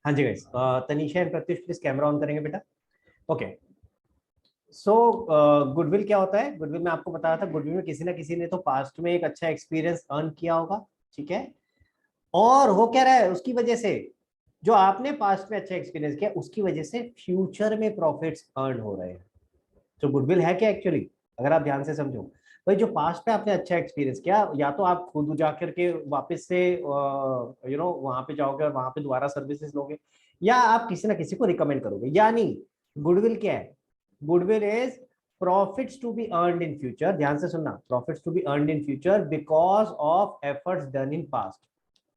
हाँ जी guys, Tanisha and Pratyush please camera on करेंगे बेटा। ओके, सो गुडविल क्या होता है? गुडविल में आपको बताया था, गुडविल में किसी ना किसी ने तो पास्ट में एक अच्छा एक्सपीरियंस अर्न किया होगा, ठीक है। और हो क्या रहा है उसकी वजह से, जो आपने पास्ट में अच्छा एक्सपीरियंस किया उसकी वजह से फ्यूचर में प्रॉफिट्स अर्न हो रहे हैं। तो गुडविल है क्या एक्चुअली? अगर आप ध्यान से समझो, भाई जो पास्ट में आपने अच्छा एक्सपीरियंस किया, या तो आप खुद जाकर के वापस से वहां पे जाओगे और वहां पे दोबारा सर्विसेज लोगे, या आप किसी ना किसी को रिकमेंड करोगे। यानी गुडविल क्या है? Goodwill is profits to be earned in future. ध्यान से सुनना, profits to be earned in future because of efforts done in past.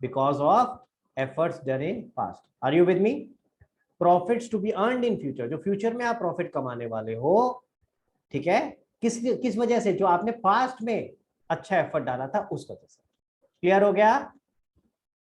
Because of efforts done in past. Are you with me? Profits to be earned in future, जो future में आप profit कमाने वाले हो, ठीक है, किस किस वजह से? जो आपने पास्ट में अच्छा एफर्ट डाला था उस वजह से। क्लियर हो गया?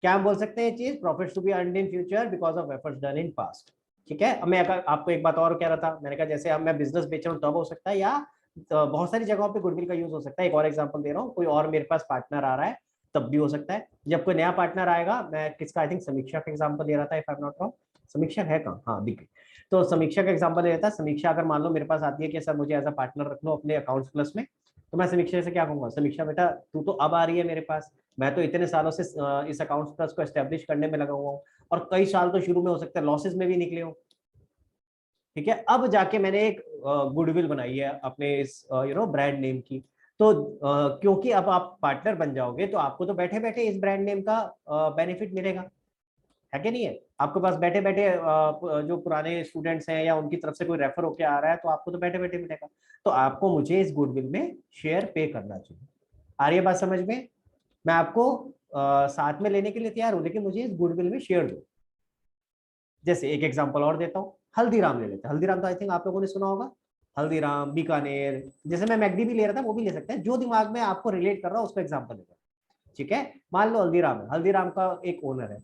क्या हम बोल सकते हैं ये चीज? Profits to be earned in future because of efforts done in past. ठीक है। अब मैं आपको एक बात और कह रहा था, मैंने कहा जैसे अब मैं बिजनेस बेच रहा हूँ तब हो सकता है, या बहुत सारी जगहों पे गुडविल का यूज हो सकता है। एक और एग्जांपल दे रहा हूँ, कोई और मेरे पास पार्टनर आ रहा है तब भी हो सकता है। जब कोई नया पार्टनर आएगा, मैं किसका, आई थिंक समीक्षा का एग्जांपल ले रहा था, if I am not wrong. समीक्षा है कहाँ? हाँ दिख गई। तो समीक्षा का एग्जांपल ले रहा था। समीक्षा अगर मान लो मेरे पास आती है कि सर मुझे एज अ पार्टनर रख लो अपने अकाउंट्स प्लस में, तो मैं समीक्षा से क्या कहूंगा? समीक्षा बेटा तू तो अब आ रही है मेरे पास, मैं तो इतने सालों से इस अकाउंट्स प्लस को एस्टेब्लिश करने में लगा हुआ हूँ, और कई साल तो शुरू में हो सकता है लॉसेस में भी निकले हो, ठीक है। अब जाके मैंने एक गुडविल बनाई है अपने इस ब्रांड नेम की। तो क्योंकि अब आप पार्टनर बन जाओगे तो आपको तो बैठे बैठे इस ब्रांड नेम का बेनिफिट मिलेगा, है कि नहीं है? आपके पास बैठे बैठे जो पुराने स्टूडेंट्स हैं या उनकी तरफ से कोई रेफर होके आ रहा है तो आपको तो बैठे बैठे मिलेगा। तो आपको मुझे इस गुडविल में शेयर पे करना चाहिए। आ रही है बात समझ में? मैं आपको साथ में लेने के लिए तैयार हूं, लेकिन मुझे इस गुडविल में शेयर दो। जैसे एक एग्जांपल और देता हूँ, हल्दीराम ले लेते हैं। हल्दीराम तो आई थिंक आप लोगों ने सुना होगा। हल्दीराम, बीकानेर, जैसे मैं मैगडी भी ले रहा था वो भी ले सकते हैं, जो दिमाग में आपको रिलेट कर रहा हो उसको एग्जांपल लेते हैं, ठीक है। मान लो हल्दीराम है, हल्दीराम का एक ओनर है।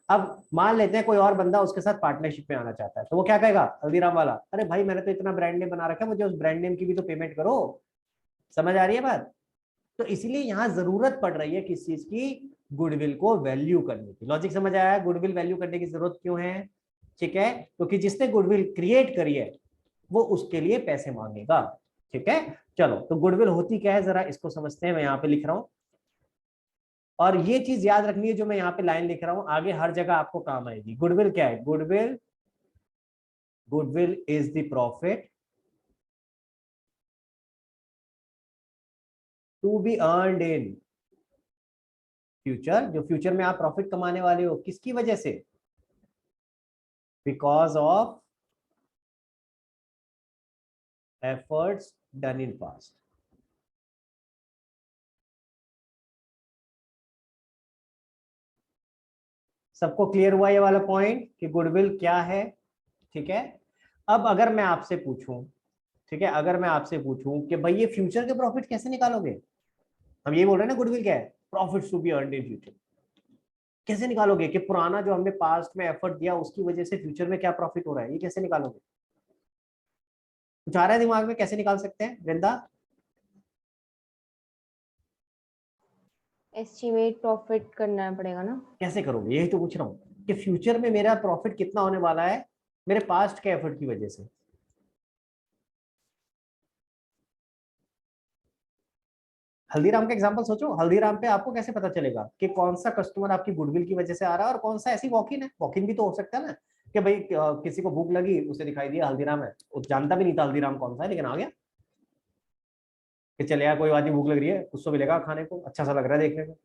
अब मान लेते हैं कोई और बंदा उसके साथ पार्टनरशिप में आना चाहता है, तो वो क्या कहेगा? हल्दीराम वाला, अरे भाई मैंने तो इतना ब्रांड नेम बना रखा है, मुझे उस ब्रांड नेम की भी तो पेमेंट करो। समझ आ रही है बात? तो इसीलिए यहां जरूरत पड़ रही है किस चीज की? गुडविल को वैल्यू करने की। लॉजिक समझ आया? गुडविल वैल्यू करने की जरूरत क्यों है? ठीक है, क्योंकि जिसने गुडविल क्रिएट करी है वो उसके लिए पैसे मांगेगा, ठीक है। चलो, तो गुडविल होती क्या है जरा इसको समझते हैं। मैं यहाँ पे लिख रहा हूं, और ये चीज याद रखनी है, जो मैं यहाँ पे लाइन लिख रहा हूं आगे हर जगह आपको काम आएगी। गुडविल क्या है? Goodwill, goodwill is the profit to be earned in future. जो फ्यूचर में आप प्रॉफिट कमाने वाले हो, किसकी वजह से? Because of efforts done in past. सबको क्लियर हुआ ये वाला पॉइंट कि गुडविल क्या है? ठीक है। अब अगर मैं आपसे पूछूं, ठीक है, अगर मैं आपसे पूछूं कि भाई ये फ्यूचर के प्रॉफिट कैसे निकालोगे? हम ये बोल रहे हैं ना गुडविल क्या है? Profits to be earned in future. कैसे निकालोगे कि पुराना जो हमने पास्ट में एफर्ट दिया उसकी वजह से फ्यूचर में क्या प्रॉफिट हो रहा है? ये कैसे निकालोगे? कुछ आ रहा है दिमाग में? कैसे निकाल सकते हैं वृंदा? एस्टिमेट प्रॉफिट करना पड़ेगा ना। कैसे करोगे? यही तो पूछ रहा हूँ कि फ्यूचर में मेरा प्रॉफिट कितना होने वाला है मेरे पास्ट के एफर्ट की वजह से। हल्दीराम का एग्जांपल सोचो। हल्दीराम पे आपको कैसे पता चलेगा कि कौन सा कस्टमर आपकी गुडविल की वजह से आ रहा है और कौन सा ऐसी वॉक इन है? वॉक इन भी तो हो सकता है ना, कि भाई किसी को भूख लगी, उसे दिखाई दिया हल्दीराम है, वो जानता भी नहीं था हल्दीराम कौन सा है, लेकिन आ गया कि चले यार कोई बात नहीं, भूख लग रही है, कुछ तो मिलेगा खाने को, अच्छा सा लग रहा है देखने में।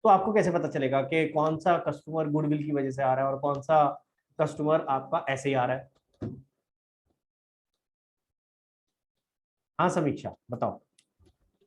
तो आपको कैसे पता चलेगा कि कौन सा कस्टमर गुडविल की वजह से आ रहा है और कौन सा कस्टमर आपका ऐसे ही आ रहा है? हाँ समीक्षा बताओ।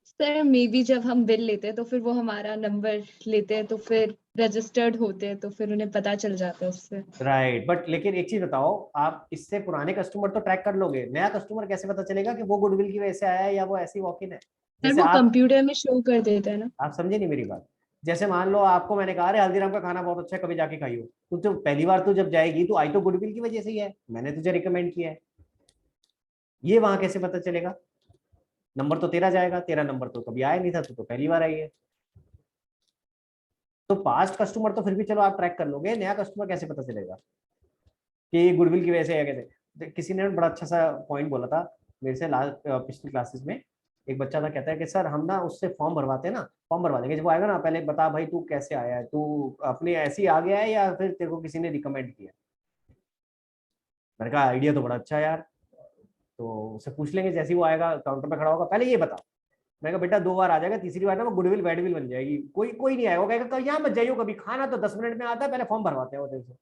सर मे बी जब हम बिल लेते हैं तो फिर वो हमारा नंबर लेते हैं, तो फिर रजिस्टर्ड होते हैं, तो फिर उन्हें पता चल जाता है उससे। राइट, बट लेकिन एक चीज बताओ, आप इससे पुराने कस्टमर तो ट्रैक कर लोगे, नया कस्टमर कैसे पता चलेगा कि वो गुडविल की वजह से आया है या वो ऐसी वॉक इन है? सर जैसे वो आप कंप्यूटर में शो कर देता है ना। समझे नहीं मेरी बात? जैसे मान लो आपको मैंने कहा अरे हल्दीराम का खाना बहुत अच्छा है, कभी जाके खाइयो, तो पहली बार तो जब जाएगी तो आई तो गुडविल की वजह से ही है, मैंने तुझे रिकमेंड किया है। ये वहां कैसे पता चलेगा? नंबर तो तेरा जाएगा, तेरा नंबर तो कभी आया नहीं था, तो पहली बार आई है। तो पास्ट कस्टमर तो फिर भी चलो आप ट्रैक कर लोगे, नया कस्टमर कैसे पता चलेगा कि गुडविल की वजह से या कैसे? किसी ने बड़ा अच्छा सा पॉइंट बोला था मेरे से लास्ट पिछली क्लासेस में। एक बच्चा था, कहता है कि सर हम ना उससे फॉर्म भरवाते हैं ना, फॉर्म भरवा देंगे, जब वो आएगा ना पहले बता भाई तू कैसे आया है, तू अपने ऐसे ही आ गया है या फिर तेरे को किसी ने रिकमेंड किया? मैंने कहा आइडिया तो बड़ा अच्छा है यार, तो उससे पूछ लेंगे जैसे ही वो आएगा काउंटर पे खड़ा होगा, पहले ये बता। मैं कहा बेटा 2 बार आ जाएगा, तीसरी बार ना वो गुडविल बैडविल बन जाएगी, कोई कोई नहीं आएगा, वो कहेगा यहाँ मत जाइयो कभी, खाना तो 10 मिनट में आता है, पहले फॉर्म भरवाते हैं वो तेरे से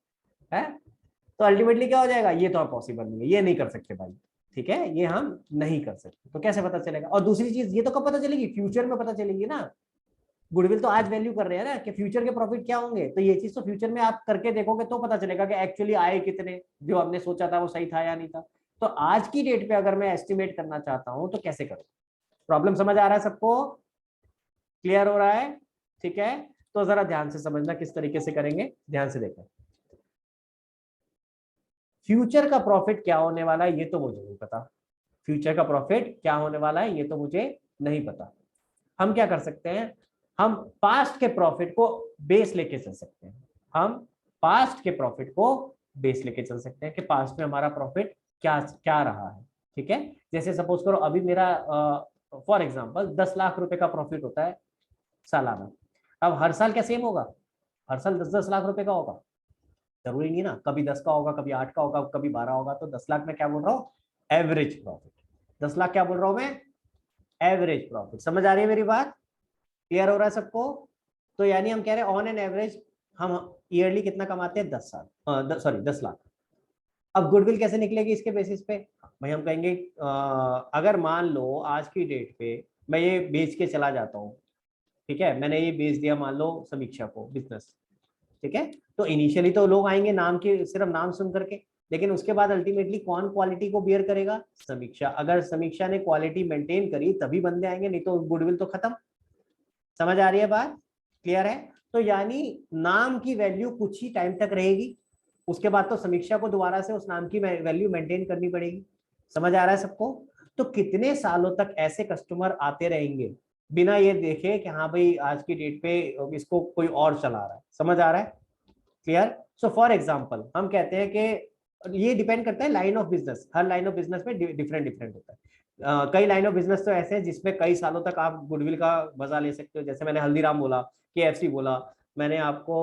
है। तो अल्टीमेटली क्या हो जाएगा, ये तो आप पॉसिबल नहीं है, ये नहीं कर सकते भाई, ठीक है, ये हम नहीं कर सकते। तो कैसे पता चलेगा? और दूसरी चीज ये तो कब पता चलेगी, फ्यूचर में पता चलेगी ना। गुडविल तो आज वैल्यू कर रहे हैं ना कि फ्यूचर के प्रॉफिट क्या होंगे, तो ये चीज तो फ्यूचर में आप करके देखोगे तो पता चलेगा कि एक्चुअली आए कितने, जो हमने सोचा था वो सही था या नहीं था। तो आज की डेट पे अगर मैं एस्टिमेट करना चाहता हूं तो कैसे करूं? प्रॉब्लम समझ आ रहा है सबको? क्लियर हो रहा है? ठीक है, तो जरा ध्यान से समझना किस तरीके से करेंगे, ध्यान से देखो। फ्यूचर का प्रॉफिट क्या होने वाला है ये तो मुझे नहीं पता, फ्यूचर का प्रॉफिट क्या होने वाला है ये तो मुझे नहीं पता। हम क्या कर सकते हैं, हम पास्ट के प्रॉफिट को बेस लेके चल सकते हैं, हम पास्ट के प्रॉफिट को बेस लेके चल सकते हैं कि पास्ट में हमारा प्रॉफिट क्या क्या रहा है। ठीक है, जैसे सपोज करो अभी मेरा फॉर एग्जांपल 10 लाख रुपए का प्रॉफिट होता है सालाना। अब हर साल क्या सेम होगा? हर साल 10-10 लाख रुपए का होगा? जरूरी नहीं ना, कभी 10 का होगा, कभी 8 का होगा, कभी 12 होगा। तो 10 लाख में क्या बोल रहा हूँ, एवरेज प्रॉफिट। 10 लाख क्या बोल रहा हूं मैं, एवरेज प्रॉफिट। समझ आ रही है मेरी बात? क्लियर हो रहा है सबको? तो यानी हम कह रहे हैं ऑन एन एवरेज हम ईयरली कितना कमाते हैं, 10 लाख। अब गुडविल कैसे निकलेगी इसके बेसिस पे? भाई हम कहेंगे अगर मान लो आज की डेट पे मैं ये बेच के चला जाता हूँ, ठीक है, मैंने ये बेच दिया मान लो समीक्षा को बिजनेस, ठीक है, तो इनिशियली तो लोग आएंगे नाम के, सिर्फ नाम सुन करके, लेकिन उसके बाद अल्टीमेटली कौन क्वालिटी को बियर करेगा, समीक्षा। अगर समीक्षा ने क्वालिटी मेंटेन करी तभी बंदे आएंगे, नहीं तो गुडविल तो खत्म। समझ आ रही है बात? क्लियर है? तो यानी नाम की वैल्यू कुछ ही टाइम तक रहेगी, उसके बाद तो समीक्षा को दोबारा से उस नाम की वैल्यू मेंटेन करनी पड़ेगी। समझ आ रहा है सबको? तो कितने सालों तक ऐसे कस्टमर आते रहेंगे बिना ये देखे कि हाँ भाई आज की डेट पे इसको कोई और चला रहा है? समझ आ रहा है? क्लियर? सो फॉर एग्जाम्पल हम कहते हैं कि ये डिपेंड करता है line of business, her line of business में डिफरेंट डिफरेंट होता है। कई लाइन ऑफ बिजनेस तो ऐसे हैं जिसमें कई सालों तक आप गुडविल का मजा ले सकते हो, जैसे मैंने हल्दीराम बोला, KFC बोला, मैंने आपको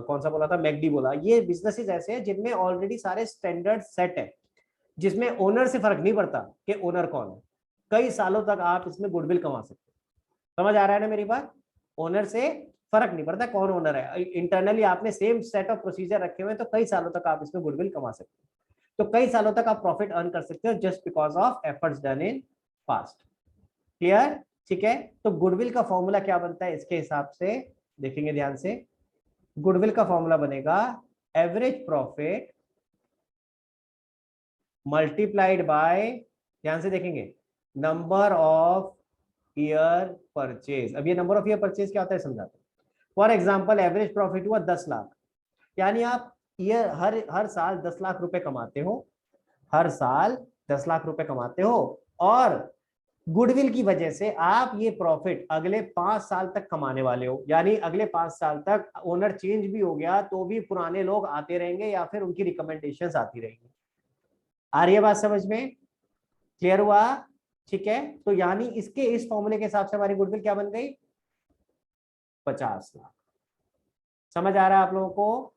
कौन सा बोला था, मैकडी बोला। ये बिजनेसेस ऐसे हैं जिनमें ऑलरेडी सारे स्टैंडर्ड सेट है, जिसमें ओनर से फर्क नहीं पड़ता कि ओनर कौन है, कई सालों तक आप इसमें गुडविल कमा सकते हो। समझ आ रहा है ना मेरी बात? ओनर से फर्क नहीं पड़ता कौन ओनर है, इंटरनली आपने सेम सेट ऑफ प्रोसीजर रखे हुए, तो कई सालों तक आप इसमें गुडविल कमा सकते हो। तो कई सालों तक आप प्रॉफिट अर्न कर सकते हो just because of efforts done in past. Clear? ठीक है, तो गुडविल का फॉर्मूला क्या बनता है इसके हिसाब से देखेंगे ध्यान से। गुडविल का फॉर्मूला बनेगा एवरेज प्रॉफिट मल्टीप्लाइड बाय, ध्यान से देखेंगे, नंबर ऑफ ईयर परचेज। अब ये नंबर ऑफ ईयर परचेज क्या होता है समझाते हैं। फॉर एग्जाम्पल एवरेज प्रॉफिट हुआ 10 लाख, यानी आप ईयर हर साल 10 लाख रुपए कमाते हो, हर साल 10 लाख रुपए कमाते हो, और गुडविल की वजह से आप ये प्रॉफिट अगले 5 साल तक कमाने वाले हो। यानी अगले 5 साल तक ओनर चेंज भी हो गया तो भी पुराने लोग आते रहेंगे या फिर उनकी रिकमेंडेशंस आती रहेंगी। आ रही है बात समझ में? क्लियर हुआ? ठीक है, तो यानी इसके इस फॉर्मूले के हिसाब से हमारी गुडविल क्या बन गई, 50 लाख। समझ आ रहा है आप लोगों को?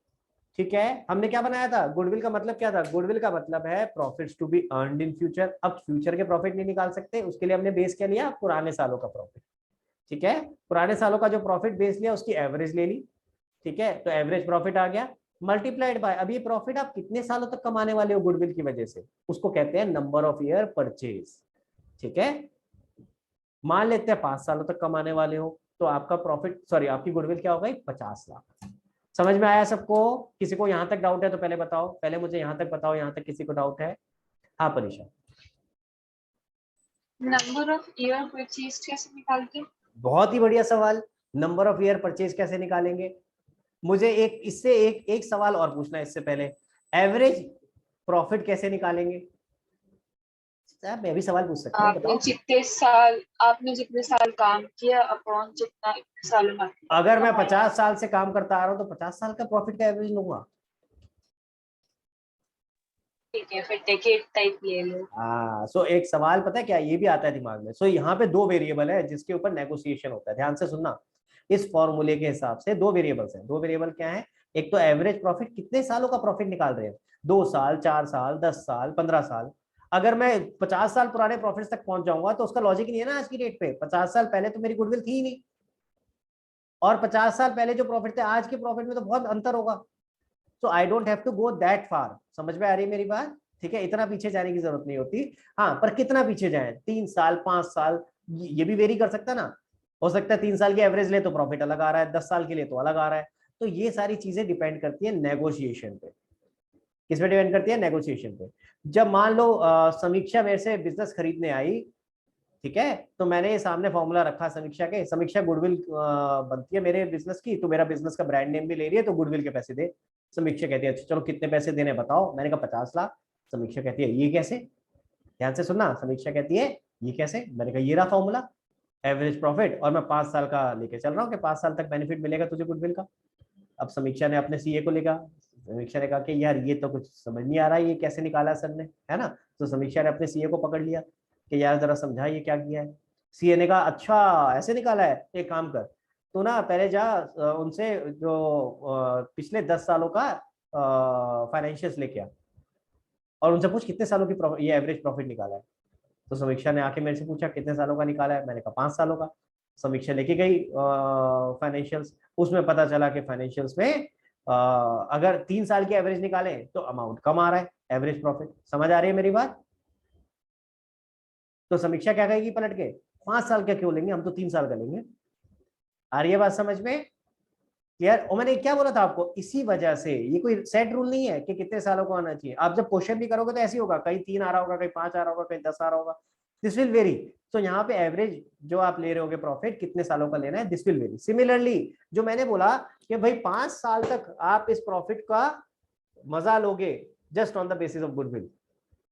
ठीक है, हमने क्या बनाया था, गुडविल का मतलब क्या था, गुडविल का मतलब है profits to be earned in future. अब फ्यूचर के प्रॉफिट नहीं निकाल सकते, उसके लिए हमने बेस क्या लिया, पुराने सालों का प्रॉफिट। ठीक है, पुराने सालों का जो प्रॉफिट बेस लिया उसकी एवरेज ले ली। ठीक है, तो एवरेज प्रॉफिट आ गया मल्टीप्लाइड बाय, अब ये प्रॉफिट आप कितने सालों तक कमाने वाले हो गुडविल की वजह से, उसको कहते हैं नंबर ऑफ ईयर परचेज। ठीक है, मान लेते हैं 5 सालों तक कमाने वाले हो, तो आपका प्रॉफिट सॉरी आपकी गुडविल क्या हो गई, 50 लाख। समझ में आया सबको? किसी को यहां तक डाउट है तो पहले बताओ, पहले मुझे यहां तक बताओ, यहां तक किसी को डाउट है? हाँ परीक्षा। नंबर ऑफ ईयर परचेज कैसे निकालते हैं? बहुत ही बढ़िया सवाल, नंबर ऑफ ईयर परचेज कैसे निकालेंगे? मुझे इससे एक सवाल और पूछना है इससे पहले, एवरेज प्रॉफिट कैसे निकालेंगे? मैं भी सवाल पूछ सकता हूँ, बताओ। आपने जितने साल काम किया अपॉन जितना इतने सालों में आपने अगर मैं कमाया। 50 साल से काम करता आ रहा हूँ तो 50 साल का प्रॉफिट का एवरेज लूंगा। ठीक है, फिर डेकेड टाइप ले लो। हाँ, सो एक सवाल पता है क्या ये भी आता है दिमाग में। सो यहाँ पे दो वेरिएबल है जिसके ऊपर नेगोशिएशन होता है, ध्यान से सुनना। इस फॉर्मूले के हिसाब से दो वेरिएबल्स हैं। दो वेरिएबल क्या है? एक तो एवरेज प्रॉफिट, कितने सालों का प्रॉफिट निकाल रहे हैं, 2 साल, 4 साल, 10 साल, 15 साल। अगर मैं 50 साल पुराने प्रॉफिट तक पहुंच जाऊंगा तो उसका लॉजिक नहीं है ना। आज की डेट पे 50 साल पहले तो मेरी गुडविल थी ही नहीं, और 50 साल पहले जो प्रॉफिट थे आज के प्रॉफिट में तो बहुत अंतर होगा। So I don't have to go that far. समझ में आ रही है मेरी बात? ठीक है, इतना पीछे जाने की जरूरत नहीं होती। हाँ, पर कितना पीछे जाए, 3 साल, 5 साल, ये भी वेरी कर सकता है ना। हो सकता है 3 साल की एवरेज ले तो प्रॉफिट अलग आ रहा है, 10 साल के लिए तो अलग आ रहा है। तो ये सारी चीजें डिपेंड करती है नेगोशिएशन पे। किस पे डिपेंड करती है? नेगोशिएशन पे। जब मान लो समीक्षा मेरे से बिजनेस खरीदने आई, ठीक है, तो मैंने ये सामने फॉर्मूला रखा समीक्षा के। समीक्षा गुडविल बनती है मेरे बिजनेस की, तो मेरा बिजनेस का ब्रांड नेम भी ले रही है, तो गुडविल के पैसे दे। समीक्षा कहती है अच्छा चलो कितने पैसे देने बताओ। मैंने कहा 50 लाख। समीक्षा कहती है ये कैसे? ध्यान से सुनना। समीक्षा कहती है ये कैसे? मैंने कहा ये रहा फॉर्मूला, एवरेज प्रॉफिट, और मैं 5 साल का लेके चल रहा हूँ कि 5 साल तक बेनिफिट मिलेगा तुझे गुडविल का। अब समीक्षा ने अपने सीए को लिखा। समीक्षा ने कहा कि यार ये तो कुछ समझ नहीं आ रहा है, ये कैसे निकाला सर ने, है ना। तो समीक्षा ने अपने सीए को पकड़ लिया कि यार जरा समझा ये क्या किया है। सीए ने कहा अच्छा ऐसे निकाला है, एक काम कर तो ना पहले जा उनसे जो पिछले 10 सालों का फाइनेंशियल्स लेके आ, और उनसे पूछ कितने सालों की ये एवरेज प्रॉफिट निकाला है। तो समीक्षा ने आके मेरे से पूछा कितने सालों का निकाला है। मैंने कहा 5 सालों का। समीक्षा लेके गई फाइनेंशियल्स, उसमें पता चला कि फाइनेंशियल्स में अगर 3 साल की एवरेज निकाले तो अमाउंट कम आ रहा है, एवरेज प्रॉफिट। समझ आ रही है मेरी बात? तो समीक्षा क्या कहेगी पलट के, 5 साल का क्यों लेंगे, हम तो 3 साल का लेंगे। आ रही है बात समझ में? क्लियर? और मैंने क्या बोला था आपको, इसी वजह से ये कोई सेट रूल नहीं है कि कितने सालों को आना चाहिए। आप जब क्वेश्चन भी करोगे तो ऐसे ही होगा, कहीं 3 आ रहा होगा, कहीं 5 आ रहा होगा, कहीं 10 आ रहा होगा। This will very. तो यहाँ पे एवरेज जो आप ले रहे होगे प्रॉफिट कितने सालों का लेना है, दिस विल वेरी। सिमिलरली जो मैंने बोला कि भाई 5 साल तक आप इस प्रॉफिट का मजा लोगे just on the basis of goodwill,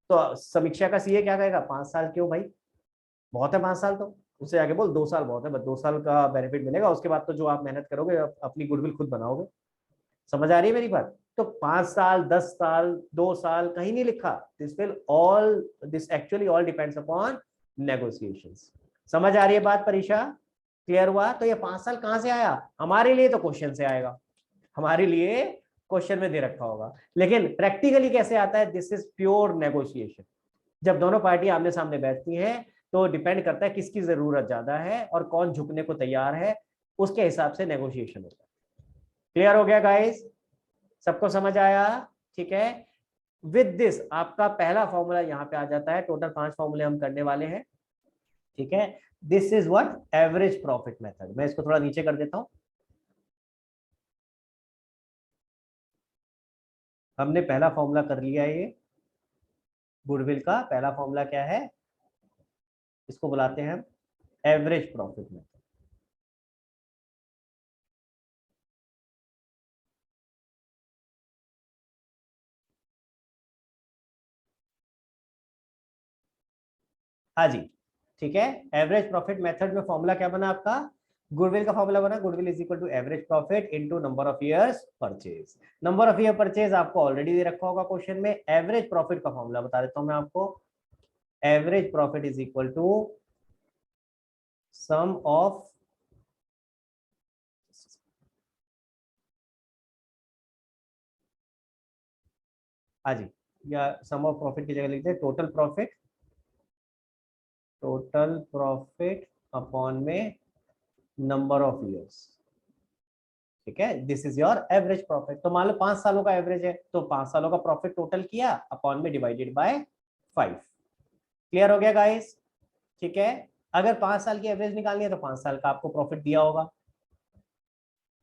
तो समीक्षा का सीए क्या कहेगा, 5 साल क्यों भाई, बहुत है 5 साल। तो उससे आगे बोल 2 साल बहुत है, बस 2 साल का बेनिफिट मिलेगा, उसके बाद तो जो आप मेहनत करोगे अपनी गुडविल खुद बनाओगे। समझ आ रही है मेरी बात? तो 5 साल, 10 साल, 2 साल कहीं नहीं लिखा। This actually all depends upon negotiations. समझ आ रही है बात परीक्षा? क्लियर हुआ? तो ये 5 साल कहां से आया हमारे लिए? तो क्वेश्चन से आएगा, हमारे लिए क्वेश्चन में दे रखा होगा। लेकिन प्रैक्टिकली कैसे आता है? This is pure negotiation. जब दोनों पार्टी आमने सामने बैठती हैं तो डिपेंड करता है किसकी जरूरत ज्यादा है और कौन झुकने को तैयार है, उसके हिसाब से नेगोशिएशन होता है। क्लियर हो गया गाइस? सबको समझ आया? ठीक है। विद दिस आपका पहला फॉर्मूला यहाँ पे आ जाता है। टोटल 5 फॉर्मूले हम करने वाले हैं, ठीक है। This is what average profit method. मैं इसको थोड़ा नीचे कर देता हूं। हमने पहला फॉर्मूला कर लिया है, ये गुडविल का पहला फॉर्मूला क्या है, इसको बुलाते हैं हम एवरेज प्रॉफिट मेथड। हाँ जी, ठीक है। एवरेज प्रॉफिट मेथड में फॉर्मूला क्या बना आपका? गुडविल का फॉर्मूला बना, goodwill is equal to average profit into number of years purchase. Number of year purchase आपको ऑलरेडी दे रखा होगा क्वेश्चन में। एवरेज प्रॉफिट का फॉर्मूला बता देता हूं मैं आपको। Average profit is equal to sum of हाँ जी, या सम ऑफ प्रॉफिट की जगह लिखते हैं total profit, total profit upon में नंबर ऑफ इयर्स। ठीक है, this is your average profit. तो मान लो 5 सालों का एवरेज है, तो 5 सालों का प्रॉफिट टोटल किया अपॉन में डिवाइडेड बाय 5। क्लियर हो गया गाइस? ठीक है। अगर 5 साल की एवरेज निकालनी है तो 5 साल का आपको प्रॉफिट दिया होगा,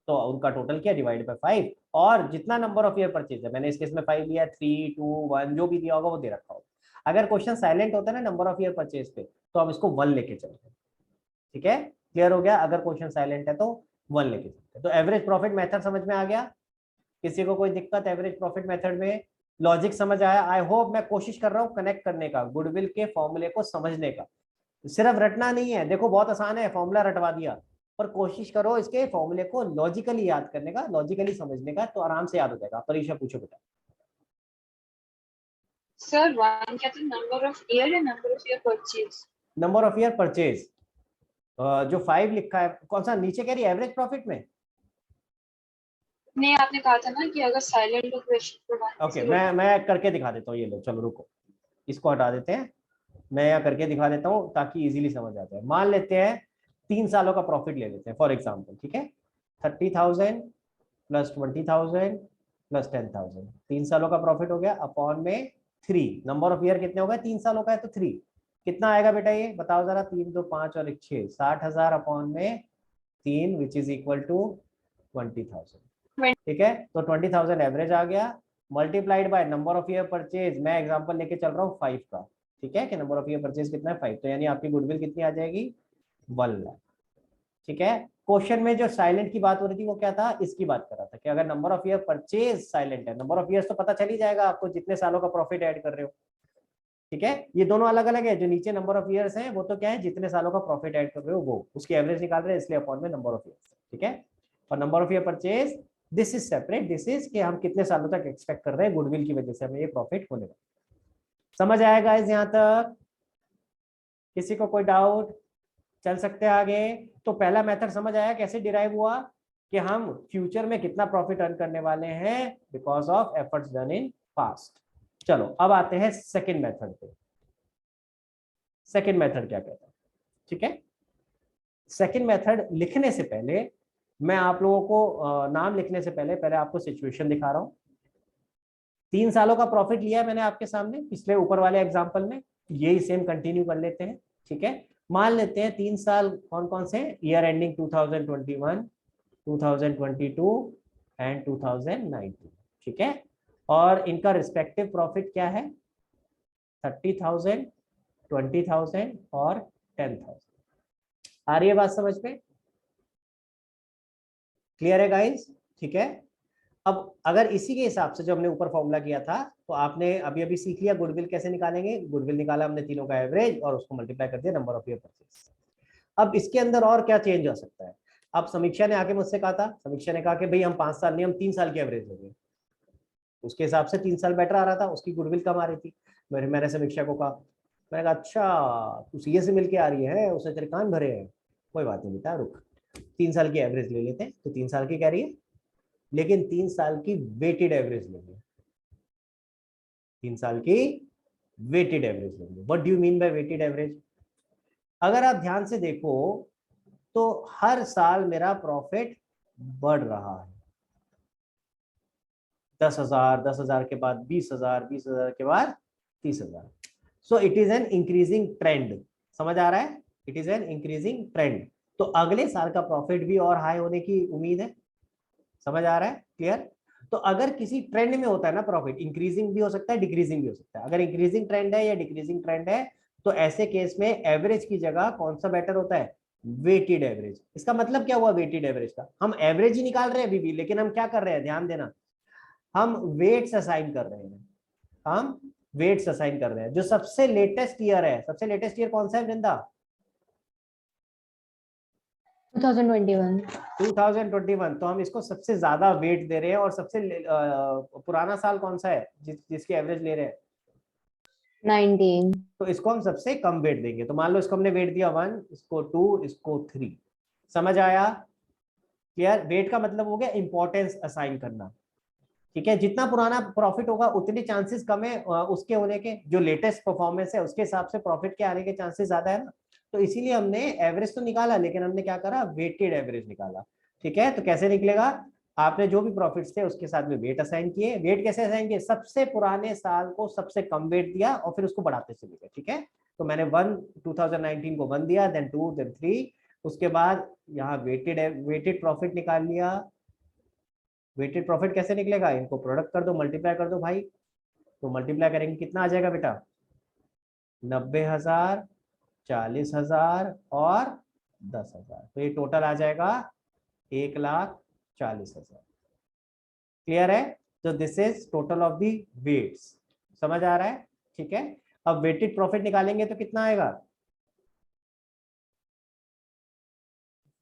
तो उनका टोटल किया डिवाइड बाय 5, और जितना नंबर ऑफ ईयर परचेज है, मैंने इस केस में 5 लिया, 3, 2, 1 जो भी दिया होगा वो दे रखा होगा। अगर क्वेश्चन साइलेंट होता है ना नंबर ऑफ ईयर परचेज पे, तो हम इसको 1 लेके चलते हैं। ठीक है, क्लियर हो गया? अगर क्वेश्चन साइलेंट है तो 1 लेके चलते हैं। तो एवरेज प्रॉफिट मेथड समझ में आ गया? किसी को कोई दिक्कत एवरेज प्रॉफिट मेथड में? लॉजिक समझ आया? I hope. मैं कोशिश कर रहा हूँ कनेक्ट करने का, गुडविल के फॉर्मूले को समझने का। सिर्फ रटना नहीं है, देखो बहुत आसान है, फॉर्मूला रटवा दिया, पर कोशिश करो इसके फॉर्मूले को लॉजिकली याद करने का, लॉजिकली समझने का, तो आराम से याद हो जाएगा। परीक्षा पूछो बेटा। सर वन क्या था, नंबर ऑफ ईयर या number of year purchase? Number of year purchase. जो 5 लिखा है, कौन सा नीचे कह रही है? एवरेज प्रॉफिट में। नहीं, आपने कहा था ना कि अगर साइलेंट क्वेश्चन को ओके, मैं करके दिखा देता हूँ। ये लो, चलो रुको, इसको हटा देते हैं, मैं यहाँ करके दिखा देता हूँ ताकि इजीली समझ आता है। मान लेते हैं 3 सालों का प्रॉफिट ले लेते हैं फॉर एग्जांपल, ठीक है? 30,000 प्लस 20,000 प्लस 10,000, 3 सालों का प्रॉफिट हो गया अपॉन में 3। नंबर ऑफ ईयर कितने हो गए? 3 सालों का है तो 3। कितना आएगा बेटा ये बताओ जरा? 3 2 5 और 1 6, 60,000 अपॉन में 3 विच इज इक्वल टू 20,000। ठीक है, तो 20,000 एवरेज आ गया, multiplied by number of year purchase. मैं एग्जांपल लेके चल रहा हूँ 5 का, ठीक है, कि नंबर ऑफ ईयर परचेज कितना है? 5। तो यानी आपकी गुडविल कितनी आ जाएगी? 1 लाख। ठीक है, क्वेश्चन में जो साइलेंट की बात हो रही थी वो क्या था? इसकी बात कर रहा था कि अगर number of year purchase silent है, नंबर ऑफ ईयर्स तो पता चल ही जाएगा आपको जितने सालों का प्रॉफिट ऐड कर रहे हो। ठीक है, ये दोनों अलग अलग है। जो नीचे नंबर ऑफ ईयर्स है वो तो क्या है? जितने सालों का प्रॉफिट ऐड कर रहे हो वो उसकी एवरेज निकाल रहे हैं, इसलिए अपॉन में नंबर ऑफ ईयर्स। ठीक है, और number of year purchase this is separate, this is कि हम कितने सालों तक एक्सपेक्ट कर रहे हैं गुडविल की वजह से हमें ये प्रॉफिट होने का। समझ आएगा इस यहाँ तक? किसी को कोई डाउट? चल सकते हैं आगे। तो पहला मेथड समझ आया कैसे डिराइव हुआ, कि हम फ्यूचर में कितना प्रॉफिट अर्न करने वाले हैं because of efforts done in past. चलो अब आते हैं सेकंड मेथड पे। सेकंड मेथड क्या कहता है? ठीक है, सेकंड मेथड लिखने से पहले मैं आप लोगों को नाम लिखने से पहले आपको सिचुएशन दिखा रहा हूं। 3 सालों का प्रॉफिट लिया है मैंने आपके सामने पिछले ऊपर वाले एग्जांपल में, यही सेम कंटिन्यू कर लेते हैं। ठीक है, मान लेते हैं 3 साल कौन कौन से? Year ending 2021, 2022 and 2019। ठीक है, और इनका रिस्पेक्टिव प्रॉफिट क्या है? 30,000, 20,000 और 10,000। आ रही है बात समझ में? क्लियर है गाइस? ठीक है, अब अगर इसी के हिसाब से जो हमने ऊपर फॉर्मूला किया था, तो आपने अभी अभी सीख लिया गुडविल कैसे निकालेंगे। गुडविल निकाला हमने तीनों का एवरेज और उसको मल्टीप्लाई कर दिया नंबर ऑफ ईयर परचेज। अब इसके अंदर और क्या चेंज हो सकता है? अब समीक्षा ने आके मुझसे कहा था, समीक्षा ने कहा कि भाई हम 5 साल नहीं, हम 3 साल की एवरेज लेंगे। उसके हिसाब से 3 साल बेटर आ रहा था, उसकी गुडविल कम आ रही थी। मैंने समीक्षा को कहा, मैंने कहा अच्छा तू सीए से मिलके आ रही है, उसने तेरे कान भरे हैं। कोई बात नहीं बेटा, रुक, 3 साल की एवरेज ले लेते हैं। तो 3 साल की कह रही है, लेकिन 3 साल की वेटेड एवरेज लेंगे। 3 साल की वेटेड एवरेज लेंगे। What do you mean by weighted average? अगर आप ध्यान से देखो तो हर साल मेरा प्रॉफिट बढ़ रहा है। 10,000, 10,000 के बाद 20,000, 20,000 के बाद 30,000। So it is an increasing trend. समझ आ रहा है? It is an increasing trend. तो अगले साल का प्रॉफिट भी और हाई होने की उम्मीद है। समझ आ रहा है? क्लियर? तो अगर किसी ट्रेंड में होता है ना प्रॉफिट, इंक्रीजिंग भी हो सकता है, डिक्रीजिंग भी हो सकता है। अगर इंक्रीजिंग ट्रेंड है या डिक्रीजिंग ट्रेंड है, तो ऐसे केस में एवरेज की जगह कौन सा बेटर होता है? Weighted average. इसका मतलब क्या हुआ वेटेड एवरेज का? हम एवरेज ही निकाल रहे हैं अभी भी, लेकिन हम क्या कर रहे हैं? ध्यान देना, हम वेट्स असाइन कर रहे हैं। हम वेट्स असाइन कर रहे हैं। जो सबसे लेटेस्ट ईयर है, सबसे लेटेस्ट ईयर कौन सा है वृंदा? 2021। 2021। तो हम इसको सबसे ज्यादा वेट दे रहे हैं। और सबसे पुराना साल कौन सा है जिसकी एवरेज ले रहे हैं? 19। तो इसको हम सबसे कम वेट देंगे। तो मान लो इसको हमने वेट दिया 1, इसको 2, इसको 3। समझ आया? क्लियर? वेट का मतलब हो गया इंपॉर्टेंस असाइन करना। ठीक है, जितना पुराना प्रॉफिट होगा उतने चांसेस कम है उसके होने के। जो लेटेस्ट परफॉर्मेंस है उसके हिसाब से प्रॉफिट के आने के चांसेस ज्यादा है ना। तो इसीलिए हमने एवरेज तो निकाला, लेकिन हमने क्या करा? वेटेड एवरेज निकाला। ठीक है, तो कैसे निकलेगा? आपने जो भी प्रॉफिट्स थे उसके साथ में वेट असाइन किए। वेट कैसे असाइन किए? सबसे पुराने साल को सबसे कम वेट दिया और फिर उसको बढ़ाते चले गए। ठीक है, तो मैंने 2019 को 1 दिया, देन 2, देन 3। उसके बाद यहाँ वेटेड प्रॉफिट निकाल लिया। वेटेड प्रॉफिट कैसे निकलेगा? इनको प्रोडक्ट कर दो, मल्टीप्लाई कर दो भाई। तो मल्टीप्लाई करेंगे कितना आ जाएगा बेटा? 90,000, 40,000 और 10,000। तो ये टोटल आ जाएगा 1,40,000। क्लियर है? तो this is total of the weights. समझ आ रहा है? ठीक है। अब वेटेड प्रॉफिट निकालेंगे तो कितना आएगा?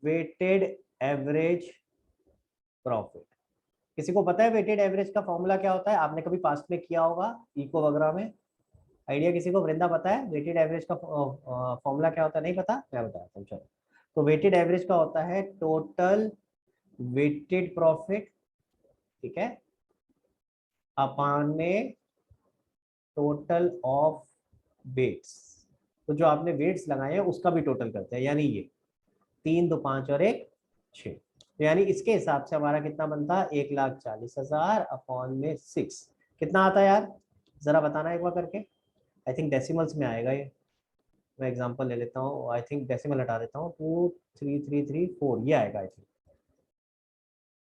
Weighted average profit. किसी को पता है वेटेड एवरेज का फॉर्मूला क्या होता है? आपने कभी पास्ट में किया होगा इको वगैरह में। आइडिया किसी को? वृंदा पता है वेटेड एवरेज का फॉर्मूला क्या होता है? नहीं पता? मैं बताता हूँ चलो। तो वेटेड एवरेज का होता है टोटल वेटेड प्रॉफिट, ठीक है, अपान में टोटल ऑफ वेट्स। तो जो आपने वेट्स लगाए हैं उसका भी टोटल करते हैं, यानी ये 3, 2, 5 और 1, 6। तो यानी इसके हिसाब से हमारा कितना बनता है? 1,40,000 अपॉन में 6। कितना आता है यार? जरा बताना एक बार करके। आई थिंक डेसिमल्स में आएगा ये। मैं एग्जांपल ले लेता हूँ, आई थिंक डेसिमल हटा देता हूँ। 23334 ये आएगा आई थिंक।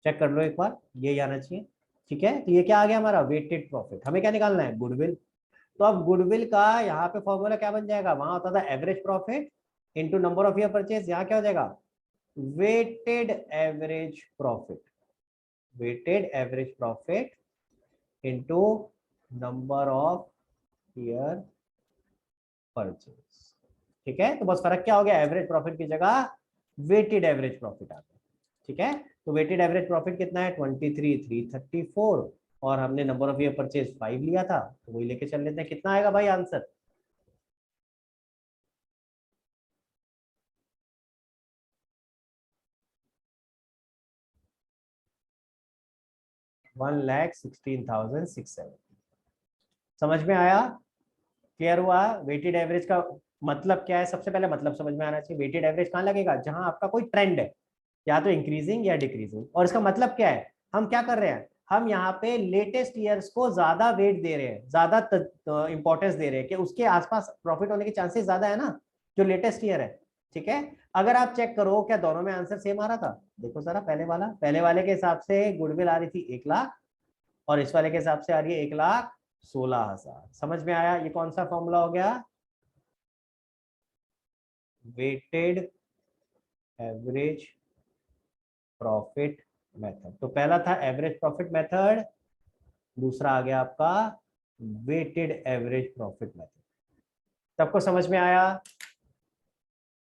चेक कर लो एक बार, ये आना चाहिए। ठीक है, तो ये क्या आ गया हमारा? Weighted profit. हमें क्या निकालना है? गुडविल। तो अब गुडविल का यहाँ पे फॉर्मूला क्या बन जाएगा? वहां होता था average profit into number of year purchase, यहाँ क्या हो जाएगा? Weighted average profit. Weighted average profit into number of year purchase. ठीक है, तो बस फर्क क्या हो गया? एवरेज प्रॉफिट की जगह वेटेड एवरेज प्रॉफिट आ गया। ठीक है, तो वेटेड एवरेज प्रॉफिट कितना है? 23,334 और हमने नंबर ऑफ ईयर परचेज 5 लिया था, तो वही लेके चल लेते हैं। कितना आएगा भाई आंसर? $1,16,670। समझ में आया? क्लियर हुआ? वेटेड एवरेज का मतलब क्या है? सबसे पहले मतलब समझ में आना चाहिए। वेटेड एवरेज कहाँ लगेगा? जहां आपका कोई ट्रेंड है, या तो इंक्रीजिंग या डिक्रीजिंग। और इसका मतलब क्या है? हम क्या कर रहे हैं? हम यहाँ पे लेटेस्ट ईयर्स को ज्यादा वेट दे रहे हैं, ज्यादा इंपॉर्टेंस दे रहे हैं कि उसके आसपास प्रॉफिट होने के चांसेस ज्यादा है ना, जो लेटेस्ट ईयर है। ठीक है, अगर आप चेक करो क्या दोनों में आंसर सेम आ रहा था? देखो जरा, पहले वाले के हिसाब से गुडविल आ रही थी 1,00,000 और इस वाले के हिसाब से आ रही है 1,16,000। समझ में आया? ये कौन सा फॉर्मूला हो गया? Weighted average profit method. तो पहला था एवरेज प्रॉफिट मेथड, दूसरा आ गया आपका वेटेड एवरेज प्रॉफिट मेथड। सबको समझ में आया?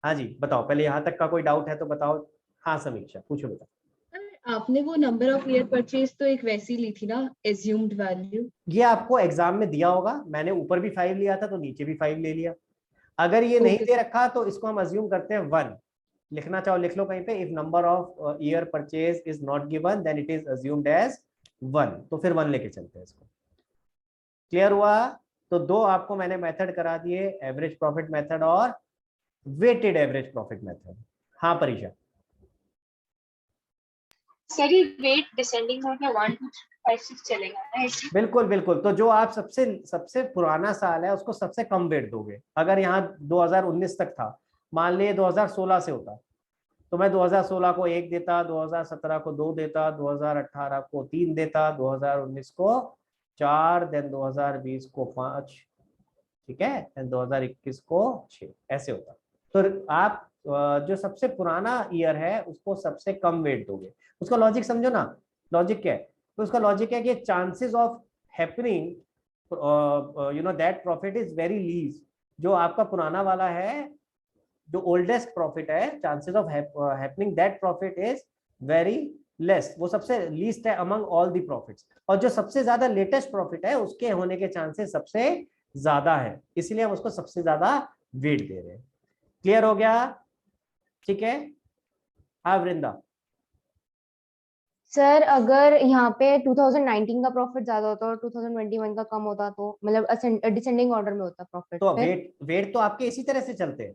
हाँ जी, बताओ पहले यहाँ तक का कोई डाउट है तो बताओ। हाँ समीक्षा, पूछो बेटा। आपने वो नंबर ऑफ ईयर परचेज तो एक वैसी ली थी ना, एज्यूम्ड वैल्यू? ये आपको एग्जाम में दिया होगा, मैंने ऊपर भी 5 लिया था तो नीचे भी 5 ले लिया। अगर ये नहीं दे रखा तो इसको हम अज्यूम करते हैं 1। लिखना चाहो लिख लो कहीं पे। If number of year purchase is not given then it is assumed as 1। तो फिर 1 लेके चलते हैं इसको। क्लियर हुआ? तो दो आपको मैंने मेथड करा दिए, एवरेज प्रॉफिट मेथड और वेटेड एवरेज प्रॉफिट मेथड। हाँ परीक्षा। सर ये वेट डिसेंडिंग हो गया, 1 2 3 5 6 चलेगा ना ऐसे? बिल्कुल बिल्कुल। तो जो आप सबसे सबसे पुराना साल है उसको सबसे कम वेट दोगे। अगर यहाँ 2019 तक था, मान लिए 2016 से होता, तो मैं 2016 को 1 देता, 2017 को 2 देता, 2018 को 3 देता, 2019 को 4, देन 2020 को 5, ठीक है, देन 2021 को 6, ऐसे होता। तो आप जो सबसे पुराना ईयर है उसको सबसे कम वेट दोगे। उसका लॉजिक समझो ना। लॉजिक क्या है? तो उसका लॉजिक है कि chances of happening that profit is very lease. जो आपका पुराना वाला है, जो ओल्डेस्ट प्रॉफिट है, chances of happening that profit is very less, वो सबसे लीस्ट है अमंग ऑल दी प्रॉफिट्स। और जो सबसे ज्यादा लेटेस्ट प्रॉफिट है उसके होने के चांसेस सबसे ज्यादा है, इसलिए हम उसको सबसे ज्यादा वेट दे रहे हैं। क्लियर हो गया? ठीक है। हाँ वृंदा। सर अगर यहाँ पे 2019 का प्रॉफिट ज्यादा होता और 2021 का कम होता तो मतलब डिसेंडिंग ऑर्डर में होता प्रॉफिट तो फिर? वेट तो आपके इसी तरह से चलते हैं।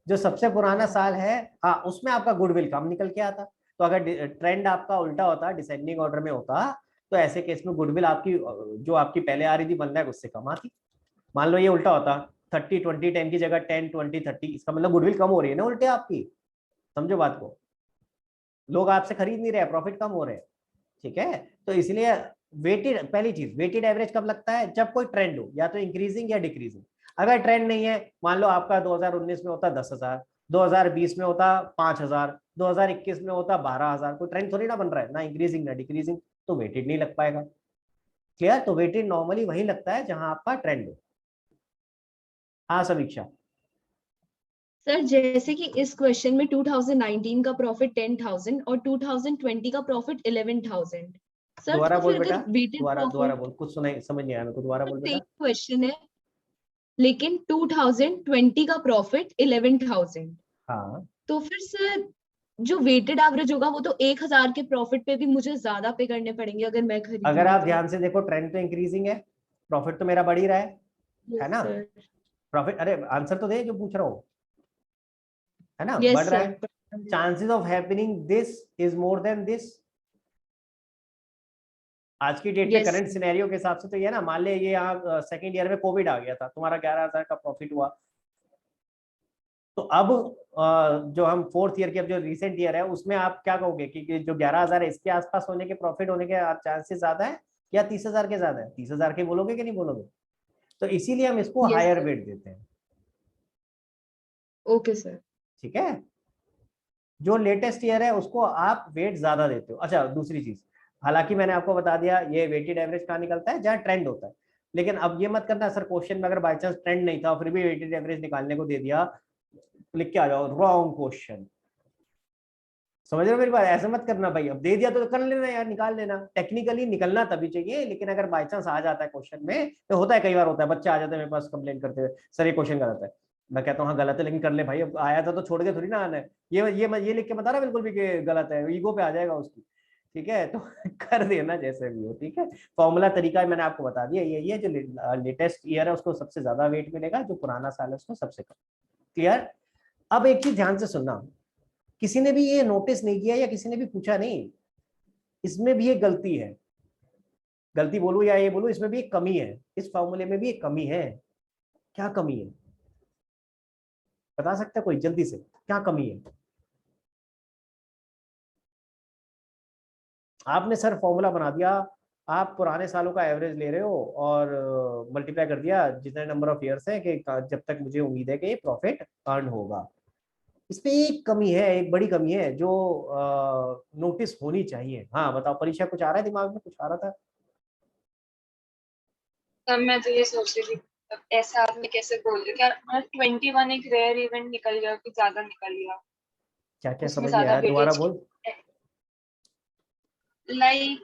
जो सबसे पुराना साल है, हाँ, उसमें आपका गुडविल कम निकल के आता। तो अगर ट्रेंड आपका उल्टा होता, डिसेंडिंग ऑर्डर में होता, तो ऐसे केस में गुडविल आपकी जो आपकी पहले आ रही थी 1 लाख उससे कम आती। मान लो ये उल्टा होता, 30 20 10 की जगह 10 20 30, इसका मतलब गुडविल कम हो रही है ना उल्टे आपकी। समझो बात को, लोग आपसे खरीद नहीं रहे, प्रॉफिट कम हो रहे हैं। ठीक है, तो इसलिए वेटेड, पहली चीज वेटेड एवरेज कब लगता है? जब कोई ट्रेंड हो, या तो इंक्रीजिंग या डिक्रीजिंग। अगर ट्रेंड नहीं है, मान लो आपका 2019 में होता 10,000, 2020 में होता 5,000, 2021 में होता 12,000, कोई ट्रेंड थोड़ी ना बन रहा है, ना इंक्रीजिंग ना डिक्रीजिंग, तो वेटेड नहीं लग पाएगा। क्लियर? तो वेटेड नॉर्मली वही लगता है जहां आपका ट्रेंड हो। हाँ समीक्षा। सर जैसे कि इस क्वेश्चन में 2019 का प्रॉफिट 10,000 और 2020 का प्रॉफिट 11,000। सर दोबारा तो बोल फिर बेटा, अगर वेटेड दोबारा प्रॉफिट, बोल, कुछ सुनाई समझ नहीं आया मेरे को, दोबारा बोल सेम बेटा। क्वेश्चन है लेकिन 2020 का प्रॉफिट 11,000, हाँ तो फिर सर जो वेटेड एवरेज होगा वो तो 1,000 के प्रॉफिट पे भी मुझे ज्यादा पे करने पड़ेंगे अगर मैं अगर खरीदूंगी आप तो। ध्यान से देखो ट्रेंड तो इंक्रीजिंग है, प्रॉफिट तो मेरा बढ़ ही रहा है यस ना? सर। प्रॉफिट, अरे आंसर तो दे जो पूछ रहा हूँ, है ना? बढ़ यस रहा सर। है। Chances of happening this is more than this. आज की डेट में यस करंट सिनेरियो के हिसाब से तो ये ना, मान ले ये यहाँ सेकंड ईयर में कोविड आ गया था, तुम्हारा 11,000 का प्रॉफिट हुआ, तो अब जो हम फोर्थ ईयर के, अब जो रिसेंट ईयर है उसमें आप क्या कहोगे कि जो 11,000 है इसके आसपास होने के, प्रॉफिट होने के चांसेस ज्यादा है या 30,000 के ज्यादा है? 30,000 के बोलोगे कि नहीं बोलोगे? तो इसीलिए हम इसको यस हायर सर। वेट देते हैं। Okay sir. ठीक है, जो लेटेस्ट ईयर है उसको आप वेट ज्यादा देते हो। अच्छा दूसरी चीज, हालांकि मैंने आपको बता दिया ये वेटेड एवरेज कहाँ निकलता है, जहाँ ट्रेंड होता है, लेकिन अब ये मत करना सर क्वेश्चन में अगर बाई चांस ट्रेंड नहीं था फिर भी वेटेड एवरेज निकालने को दे दिया, लिख के आ जाओ रॉन्ग क्वेश्चन। समझ रहे हो मेरी बात? ऐसा मत करना भाई, अब दे दिया तो कर लेना यार, निकाल लेना। टेक्निकली निकलना तभी चाहिए, लेकिन अगर बाई चांस आ जाता है क्वेश्चन में, तो होता है कई बार, होता है बच्चे आ जाते हैं मेरे पास कंप्लेन करते हुए, सर ये क्वेश्चन गलत है। मैं कहता हूँ हाँ गलत है लेकिन कर ले भाई, अब आया था तो छोड़ के थोड़ी ना आना है। ये लिख के बता रहा बिल्कुल भी कि गलत है, ईगो पे आ जाएगा उसकी। ठीक है, तो कर देना जैसे भी हो। ठीक है, फॉर्मूला तरीका मैंने आपको बता दिया, यही है, जो लेटेस्ट ईयर है उसको सबसे ज्यादा वेट मिलेगा, जो पुराना साल है उसको सबसे कम। क्लियर? अब एक चीज ध्यान से सुनना, किसी ने भी ये नोटिस नहीं किया या किसी ने भी पूछा नहीं, इसमें भी एक गलती है। गलती बोलूं या ये बोलूं, इसमें भी एक कमी है, इस फॉर्मूले में भी एक कमी है। क्या कमी है बता सकता है कोई जल्दी से, क्या कमी है? आपने सर फॉर्मूला बना दिया, आप पुराने सालों का एवरेज ले रहे हो और मल्टीप्लाई कर दिया जितने नंबर ऑफ ईयर्स है कि जब तक मुझे उम्मीद है कि प्रॉफिट अर्न होगा। इस पे एक कमी है, एक बड़ी कमी है जो नोटिस होनी चाहिए। हाँ बताओ परीक्षा, कुछ आ रहा है दिमाग में, कुछ आ रहा था? तब मैं तो ये सोच रही थी, तब ऐसा आपने कैसे बोल दिया? क्या मतलब 21 एक रेयर इवेंट निकल गया कि ज्यादा निकल गया, क्या क्या उसमें समझ नहीं ज्यादा आया, दोबारा वेटेज बोल। लाइक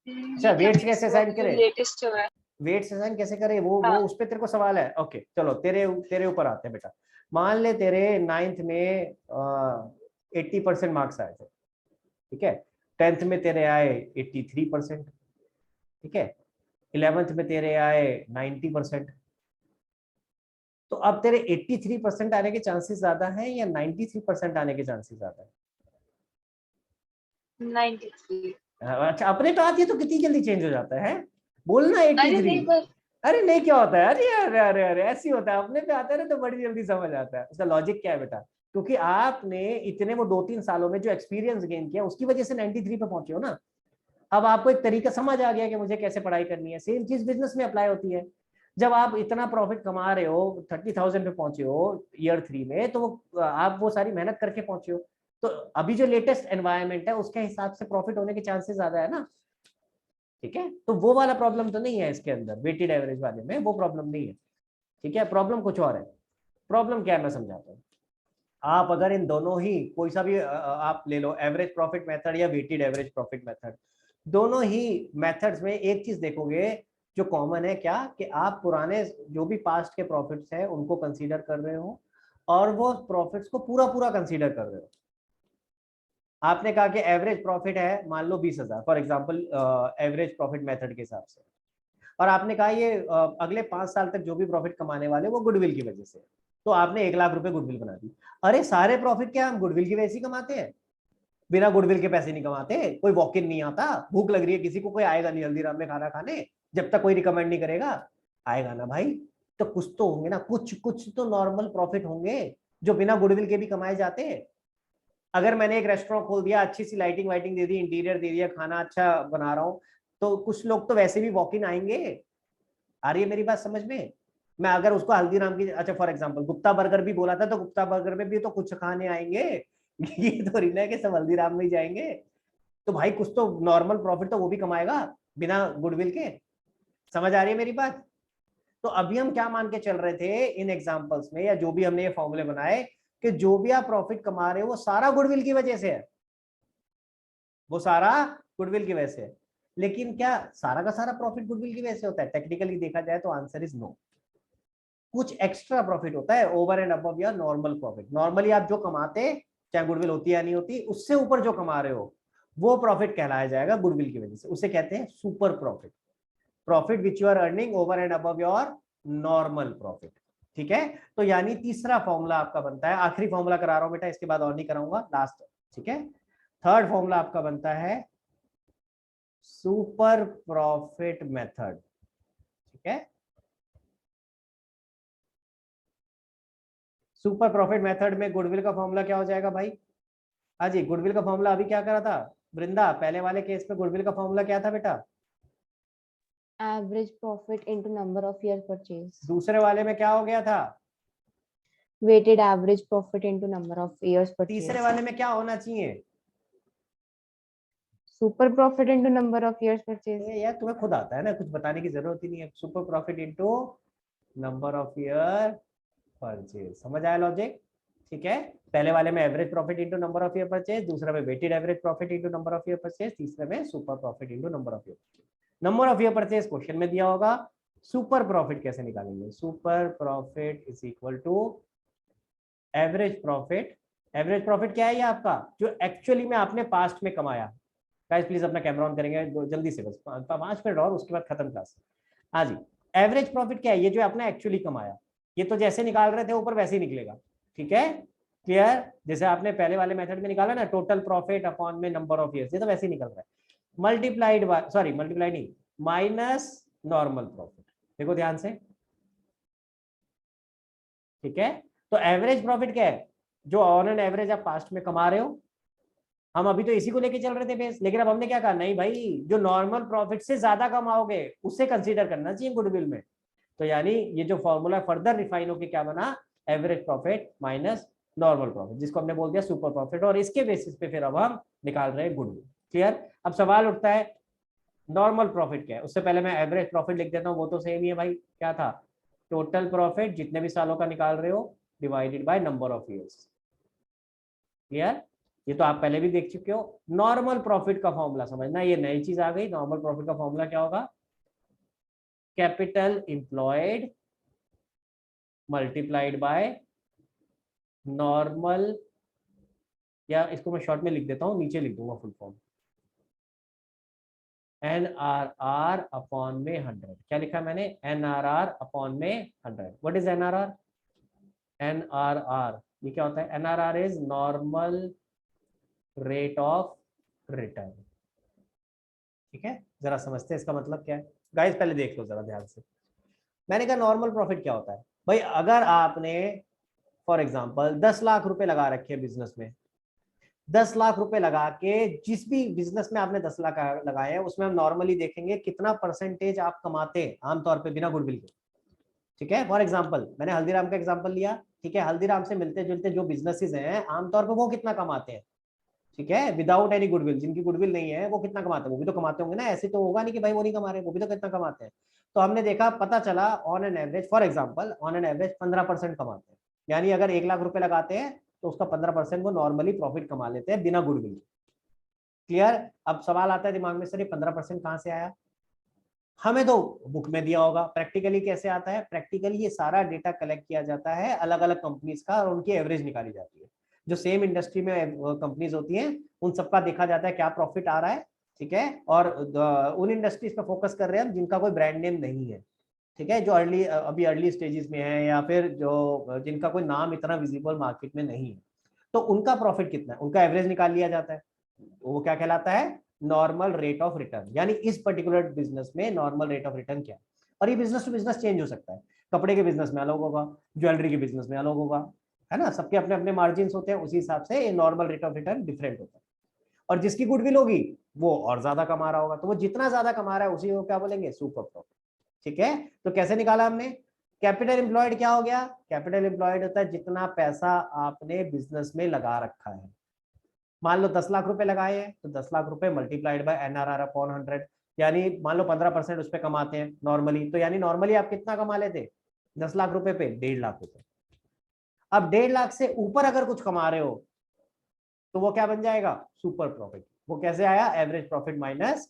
अच्छा ये क्या वेट्स कैसे फिक्स हुआ असाइन कि जो करे, लेटेस्ट जो है? वेट्स असाइन कैसे करे, वो हाँ उस पे तेरे को सवाल है? ओके चलो, तेरे तेरे ऊपर आते हैं बेटा। मान ले तेरे 9th में 80% मार्क्स आए थे, ठीक है, 10th में तेरे आए 83%, ठीक है, 11th में तेरे आए 90%। तो अब तेरे 83% आने के चांसेस ज्यादा है या 93% आने के चांसेस ज्यादा है? 93। अच्छा अपने पे आती है तो कितनी जल्दी चेंज हो जाता है, बोलना अरे 83। नहीं पर अरे नहीं क्या होता है, अरे अरे अरे अरे ऐसी होता है, अपने पे आता है ना तो बड़ी जल्दी समझ आता है। उसका लॉजिक क्या है बेटा, क्योंकि आपने इतने वो 2-3 सालों में जो एक्सपीरियंस गेन किया उसकी वजह से 93 पे पहुंचे हो ना। अब आपको एक तरीका समझ आ गया कि मुझे कैसे पढ़ाई करनी है। सेम चीज बिजनेस में अप्लाई होती है। जब आप इतना प्रॉफिट कमा रहे हो, 30,000 पे पहुंचे हो ईयर 3 में, तो आप वो सारी मेहनत करके पहुंचे हो, तो अभी जो लेटेस्ट एनवायरनमेंट है उसके हिसाब से प्रॉफिट होने के चांसेस ज्यादा है ना। ठीक है, तो वो वाला प्रॉब्लम तो नहीं है इसके अंदर, वेटेड एवरेज वाले में वो प्रॉब्लम नहीं है। ठीक है, प्रॉब्लम कुछ और है। प्रॉब्लम क्या है मैं समझाता हूँ। आप अगर इन दोनों ही कोई सा भी आप ले लो, एवरेज प्रॉफिट मेथड या वेटेड एवरेज प्रॉफिट मेथड, दोनों ही मेथड्स में एक चीज देखोगे जो कॉमन है, क्या कि आप पुराने जो भी पास्ट के प्रॉफिट्स हैं उनको कंसीडर कर रहे हो और वो प्रॉफिट्स को पूरा पूरा कंसीडर कर रहे हो। आपने कहा कि एवरेज प्रॉफिट है मान लो 20,000 for example, average profit method के हिसाब से, और आपने कहा ये अगले 5 साल तक जो भी प्रॉफिट कमाने वाले वो गुडविल की वजह से, तो आपने 1,00,000 रुपए गुडविल बना दी। अरे सारे प्रॉफिट क्या हम गुडविल की वजह से कमाते हैं? बिना गुडविल के पैसे नहीं कमाते। कोई वॉक इन नहीं आता, भूख लग रही है किसी को, कोई आएगा नहीं हल्दीराम में खाना खाने जब तक कोई रिकमेंड नहीं करेगा, आएगा ना भाई। तो कुछ तो होंगे ना, कुछ कुछ तो नॉर्मल प्रॉफिट होंगे जो बिना गुडविल के भी कमाए जाते हैं। अगर मैंने एक रेस्टोरेंट खोल दिया, अच्छी सी लाइटिंग वाइटिंग दे दी, इंटीरियर दे दिया, खाना अच्छा बना रहा हूँ, तो कुछ लोग तो वैसे भी वॉक इन आएंगे। आ रही है मेरी बात समझ में? मैं अगर उसको हल्दीराम की, अच्छा फॉर एग्जांपल गुप्ता बर्गर भी बोला था, तो गुप्ता बर्गर में भी तो कुछ खाने आएंगे ये तो नहीं है कि सब हल्दीराम में ही जाएंगे। तो भाई कुछ तो नॉर्मल प्रॉफिट तो वो भी कमाएगा बिना गुडविल के। समझ आ रही है मेरी बात? तो अभी हम क्या मान के चल रहे थे इन एग्जांपल्स में, या जो भी हमने ये फॉर्मूले बनाए, कि जो भी आप प्रॉफिट कमा रहे हो वो सारा गुडविल की वजह से है, वो सारा गुडविल की वजह से है। लेकिन क्या सारा का सारा प्रॉफिट गुडविल की वजह से होता है? टेक्निकली देखा जाए तो आंसर इज नो। कुछ एक्स्ट्रा प्रॉफिट होता है over and above your normal profit. Normally आप जो कमाते, चाहे गुडविल होती है या नहीं होती, उससे ऊपर जो कमा रहे हो वो प्रॉफिट कहलाया जाएगा गुडविल की वजह से, उसे कहते हैं super profit. Profit which you are earning over and above your normal profit. ठीक है, तो यानी तीसरा फॉर्मूला आपका बनता है, आखिरी फॉर्मूला करा रहा हूं बेटा, इसके बाद और नहीं कराऊंगा, लास्ट। ठीक है, थर्ड फॉर्मूला आपका बनता है सुपर प्रॉफिट मेथड। ठीक है, सुपर प्रॉफिट मेथड में गुडविल का फॉर्मूला क्या हो जाएगा भाई? हाँ जी, गुडविल का फॉर्मूला अभी क्या करा था वृंदा? पहले वाले केस में गुडविल का फॉर्मूला क्या था बेटा? Average profit into number of year purchase. दूसरे वाले में क्या हो गया था? Weighted average profit into number of years purchase. तीसरे वाले में क्या होना चाहिए? Super profit into number of years purchase. ये यार तुम्हें खुद आता है ना, कुछ बताने की जरूरत ही नहीं है। Super profit into number of year purchase. समझ आया लॉजिक? ठीक है, पहले वाले में average profit into number of year purchase, दूसरे में weighted average profit into number of year purchase, तीसरे में super profit into number of year purchase. Number of year purchase question में दिया होगा। सुपर प्रॉफिट कैसे निकालेंगे? Super profit is equal to average profit. Average profit क्या है? ये आपका जो एक्चुअली में आपने पास्ट में कमाया। गाइस प्लीज अपना कैमरा ऑन करेंगे जल्दी से, बस 5 मिनट और उसके बाद खत्म क्लास। हाँ जी, एवरेज प्रॉफिट क्या है? ये जो आपने एक्चुअली कमाया, ये तो जैसे निकाल रहे थे ऊपर वैसे ही निकलेगा। ठीक है, क्लियर? जैसे आपने पहले वाले मेथड में निकाला ना, टोटल प्रॉफिट अपॉन में नंबर ऑफ ईयर्स, ये तो वैसे ही निकल रहा है। मल्टीप्लाइड बाय, सॉरी मल्टीप्लाई नहीं, माइनस नॉर्मल प्रॉफिट। देखो ध्यान से, ठीक है। तो एवरेज प्रॉफिट क्या है? जो ऑन एन एवरेज आप पास्ट में कमा रहे हो। हम अभी तो इसी को लेके चल रहे थे बेस, लेकिन अब हमने क्या कहा, नहीं भाई जो नॉर्मल प्रॉफिट से ज्यादा कमाओगे उसे कंसीडर करना चाहिए गुडविल में। तो यानी ये जो फॉर्मूला फर्दर रिफाइन होकर क्या बना? Average profit minus normal profit, जिसको हमने बोल दिया सुपर प्रॉफिट, और इसके बेसिस पे फिर अब हम निकाल रहे हैं गुडविल। क्लियर? अब सवाल उठता है नॉर्मल प्रॉफिट क्या है? उससे पहले मैं एवरेज प्रॉफिट लिख देता हूँ, वो तो सेम ही है भाई। क्या था? टोटल प्रॉफिट जितने भी सालों का निकाल रहे हो divided by number of years. Clear? ये तो आप पहले भी देख चुके हो। नॉर्मल प्रॉफिट का फॉर्मूला समझना, ये नई चीज आ गई। नॉर्मल प्रॉफिट का फॉर्मूला क्या होगा? Capital employed multiplied by normal, या इसको मैं शॉर्ट में लिख देता हूँ, नीचे लिख दूंगा फुल फॉर्म, NRR अपॉन में 100। क्या लिखा मैंने? NRR अपॉन में 100। What is NRR? NRR ये क्या होता है? NRR is normal rate of return. ठीक है, जरा समझते हैं इसका मतलब क्या है। गाइस पहले देख लो जरा ध्यान से। मैंने कहा नॉर्मल प्रॉफिट क्या होता है भाई? अगर आपने फॉर एग्जांपल 10 लाख रुपए लगा रखे हैं बिजनेस में, 10 लाख रुपए लगा के जिस भी बिजनेस में आपने 10 लाख लगाए हैं, उसमें हम नॉर्मली देखेंगे कितना परसेंटेज आप कमाते हैं आमतौर पे बिना गुडविल के। ठीक है, फॉर एग्जांपल मैंने हल्दीराम का एग्जांपल लिया। ठीक है, हल्दीराम से मिलते जुलते जो बिजनेसेस हैं आमतौर पे वो कितना कमाते हैं? ठीक है, विदाउट एनी गुडविल, जिनकी गुडविल नहीं है वो कितना कमाते हैं? वो भी तो कमाते होंगे ना, ऐसे तो होगा नहीं कि भाई वो नहीं कमा रहे, वो भी तो कितना कमाते हैं। तो हमने देखा, पता चला on an average, for example on an average 15% कमाते हैं। यानी अगर 1 लाख रुपए लगाते हैं तो उसका 15% वो नॉर्मली प्रॉफिट कमा लेते हैं बिना गुडविल। क्लियर? अब सवाल आता है दिमाग में, सर ये 15% कहां से आया? हमें तो बुक में दिया होगा। प्रैक्टिकली कैसे आता है? प्रैक्टिकली ये सारा डेटा कलेक्ट किया जाता है अलग अलग कंपनीज का, और उनकी एवरेज निकाली जाती है। जो सेम इंडस्ट्री में कंपनीज होती हैं उन सबका देखा जाता है क्या प्रॉफिट आ रहा है। ठीक है, और उन इंडस्ट्रीज पे फोकस कर रहे हैं हम जिनका कोई ब्रांड नेम नहीं है। ठीक है, जो अभी अर्ली स्टेजेस में है, या फिर जो जिनका कोई नाम इतना विजिबल मार्केट में नहीं है, तो उनका प्रॉफिट कितना है उनका एवरेज निकाल लिया जाता है। वो क्या कहलाता है? Normal rate of return. यानी इस पर्टिकुलर बिजनेस में नॉर्मल रेट ऑफ रिटर्न क्या है? और ये बिजनेस टू बिजनेस चेंज हो सकता है। कपड़े के बिजनेस में अलग होगा, ज्वेलरी के बिजनेस में अलग होगा, है ना। सबके अपने अपने मार्जिन होते हैं, उसी हिसाब से ये normal rate of return different होता है। और जिसकी गुडविल होगी वो और ज्यादा कमा रहा होगा, तो वो जितना ज्यादा कमा रहा है उसी को क्या बोलेंगे? Super profit. ठीक है, तो कैसे निकाला हमने? कैपिटल एम्प्लॉयड क्या हो गया? कैपिटल एम्प्लॉयड होता है जितना पैसा आपने बिजनेस में लगा रखा है। मान लो 10 लाख रुपए लगाए हैं, तो 10 लाख रुपए मल्टीप्लाइड बाय NRR अपॉन 100। यानी मान लो 15% उस पर कमाते हैं नॉर्मली, तो यानी नॉर्मली आप कितना कमा लेते 10 लाख रुपए पे 1.5 लाख रुपए। अब 1.5 लाख से ऊपर अगर कुछ कमा रहे हो तो वो क्या बन जाएगा सुपर प्रॉफिट। वो कैसे आया, average profit minus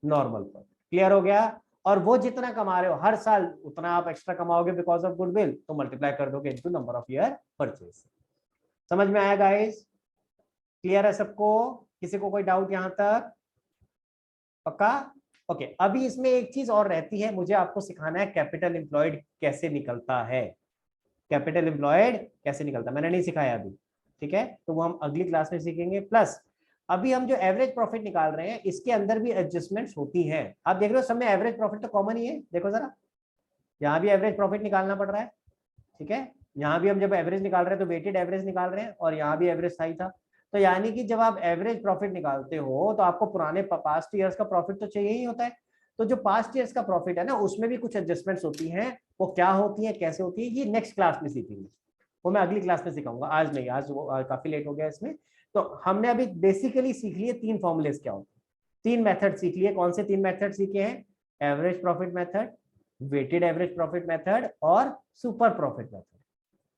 normal profit. Clear हो गया। और वो जितना कमा रहे हो हर साल उतना आप एक्स्ट्रा कमाओगे बिकॉज ऑफ गुडविल, तो मल्टीप्लाई कर दोगे into number of year purchase. समझ में आया गाइस? क्लियर है सबको? किसी को कोई डाउट यहां तक? पक्का? ओके अभी इसमें एक चीज और रहती है, मुझे आपको सिखाना है कैपिटल एम्प्लॉयड कैसे निकलता है। कैपिटल एम्प्लॉयड कैसे निकलता है मैंने नहीं सिखाया अभी, ठीक है, तो वो हम अगली क्लास में सीखेंगे। प्लस अभी हम जो एवरेज प्रॉफिट निकाल रहे हैं इसके अंदर भी एडजस्टमेंट्स होती हैं। आप देख रहे हो सब में एवरेज प्रॉफिट तो कॉमन ही है, देखो जरा यहाँ भी एवरेज प्रॉफिट निकालना पड़ रहा है, ठीक है, यहाँ भी हम जब एवरेज निकाल रहे हैं तो वेटेड एवरेज निकाल रहे हैं और यहाँ भी एवरेज सही था। तो यानी कि जब आप एवरेज प्रॉफिट निकालते हो तो आपको पुराने पास्ट ईयर्स का प्रॉफिट तो चाहिए ही होता है। तो जो पास्ट ईयर्स का प्रॉफिट है ना उसमें भी कुछ एडजस्टमेंट्स होती हैं, वो क्या होती है कैसे होती है ये नेक्स्ट क्लास में सीखेंगे, वो मैं अगली क्लास में सिखाऊंगा, आज नहीं, आज वो काफी लेट हो गया इसमें। तो हमने अभी बेसिकली सीख लिए 3 फॉर्मूलेस क्या होते हैं, 3 मेथड सीख लिए। कौन से 3 मेथड सीखे हैं? Average profit method, weighted average profit method और सुपर प्रॉफिट मेथड।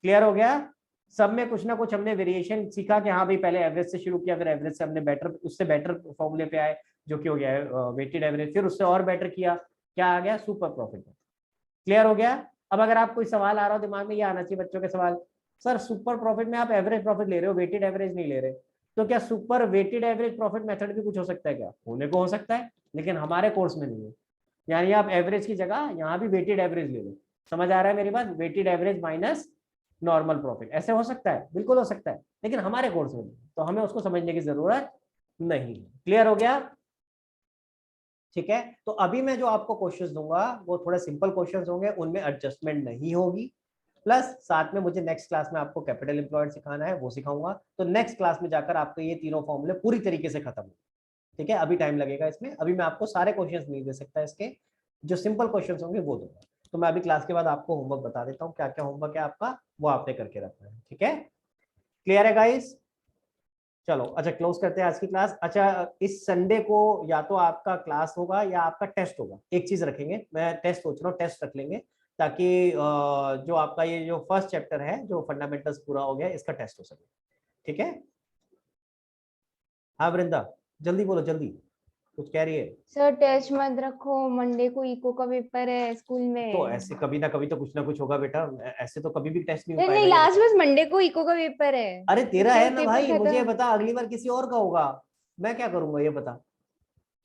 क्लियर हो गया? सब में कुछ ना कुछ हमने वेरिएशन सीखा कि हाँ भाई पहले एवरेज से शुरू किया, फिर एवरेज से हमने बेटर, उससे बेटर फॉर्मूले पे आए जो कि हो गया वेटेड एवरेज, फिर उससे और बेटर किया, क्या आ गया सुपर प्रॉफिट। क्लियर हो गया? अब अगर आप कोई सवाल आ रहा हो दिमाग में, ये आना चाहिए बच्चों के सवाल, सर सुपर प्रॉफिट में आप एवरेज प्रॉफिट ले रहे हो वेटेड एवरेज नहीं ले रहे, तो क्या super weighted average profit method भी कुछ हो सकता है? क्या होने को हो सकता है, लेकिन हमारे कोर्स में नहीं है। यानी आप एवरेज की जगह यहाँ भी वेटेड एवरेज ले लो। समझ आ रहा है मेरी बात? Weighted average minus normal profit, ऐसे हो सकता है, बिल्कुल हो सकता है, लेकिन हमारे कोर्स में नहीं, तो हमें उसको समझने की जरूरत नहीं। क्लियर हो गया? ठीक है, तो अभी मैं जो आपको क्वेश्चंस दूंगा वो थोड़े सिंपल क्वेश्चंस होंगे, उनमें एडजस्टमेंट नहीं होगी। प्लस साथ में मुझे नेक्स्ट क्लास में आपको कैपिटल एम्प्लॉयड सिखाना है, वो सिखाऊंगा। तो नेक्स्ट क्लास में जाकर आपको ये तीनों फॉर्मूले पूरी तरीके से खत्म हो, ठीक है, अभी टाइम लगेगा इसमें, अभी मैं आपको सारे क्वेश्चंस नहीं दे सकता, इसके जो सिंपल क्वेश्चंस होंगे वो दूंगा। तो मैं अभी क्लास के बाद आपको होमवर्क बता देता हूँ, क्या क्या होमवर्क है आपका वो आपने करके रखना है, ठीक है? क्लियर है गाइस? चलो अच्छा क्लोज करते हैं आज की क्लास। अच्छा इस संडे को या तो आपका क्लास होगा या आपका टेस्ट होगा, एक चीज रखेंगे, मैं टेस्ट सोच रहा हूँ, टेस्ट रख लेंगे ताकि जो आपका ये जो फर्स्ट चैप्टर है जो फंडामेंटल्स पूरा हो गया इसका टेस्ट हो सके, ठीक है? हाँ वृंदा जल्दी बोलो, जल्दी कुछ कह रही है। सर टेस्ट मत रखो, मंडे को इको का पेपर है स्कूल तो में। ऐसे कभी ना कभी तो कुछ ना कुछ होगा बेटा, ऐसे तो कभी भी टेस्ट नहीं हो नहीं पाएगा नहीं, ये लास्ट बता। बस मंडे को इको का पेपर है। अरे तेरा उसके है बाद ना पेपर भाई, मुझे खत्म। बता अगली बार किसी और का होगा, मैं क्या करूंगा ये बता।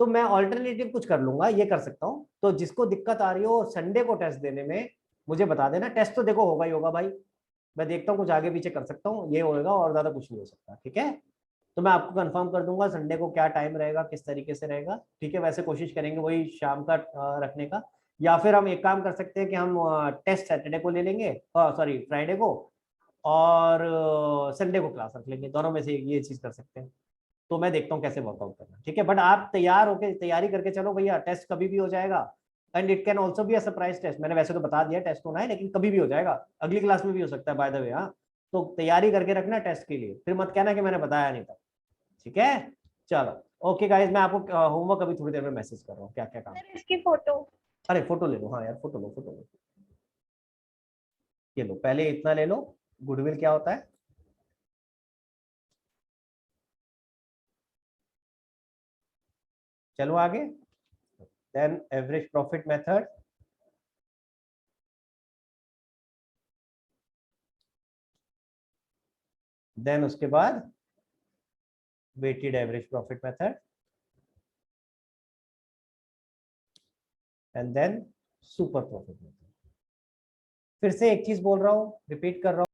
तो मैं ऑल्टरनेटिव कुछ कर लूंगा, ये कर सकता हूँ। तो जिसको दिक्कत आ रही हो संडे को टेस्ट देने में मुझे बता देना, टेस्ट तो देखो होगा ही होगा भाई, मैं देखता हूँ कुछ आगे पीछे कर सकता हूँ, ये होगा और ज्यादा कुछ नहीं हो सकता, ठीक है? तो मैं आपको कंफर्म कर दूंगा संडे को क्या टाइम रहेगा, किस तरीके से रहेगा, ठीक है? वैसे कोशिश करेंगे वही शाम का रखने का, या फिर हम एक काम कर सकते हैं कि हम टेस्ट सैटरडे को ले लेंगे, सॉरी फ्राइडे को, और संडे को क्लास रख लेंगे, दोनों में से ये चीज कर सकते हैं। तो मैं देखता हूँ कैसे वर्कआउट करना, ठीक है? बट आप तैयार होके तैयारी करके चलो भैया, टेस्ट कभी भी हो जाएगा, and it can also be a surprise test. मैंने वैसे तो बता दिया टेस्ट होना है, लेकिन कभी भी हो जाएगा, अगली क्लास में भी हो सकता है बाय द वे। हाँ तो तैयारी करके रखना टेस्ट के लिए, फिर मत कहना कि मैंने बताया नहीं था, ठीक है? चलो ओके गाइज, मैं आपको होमवर्क अभी थोड़ी देर में मैसेज कर रहा हूँ क्या क्या काम। सर इसकी फोटो। अरे फोटो ले लो, हाँ यार फोटो लो, फोटो लो, ये लो पहले इतना ले लो। गुडविल क्या होता है? चलो आगे, then average profit method, then उसके बाद weighted average profit method, and then super profit method. फिर से एक चीज बोल रहा हूँ, रिपीट कर रहा हूँ,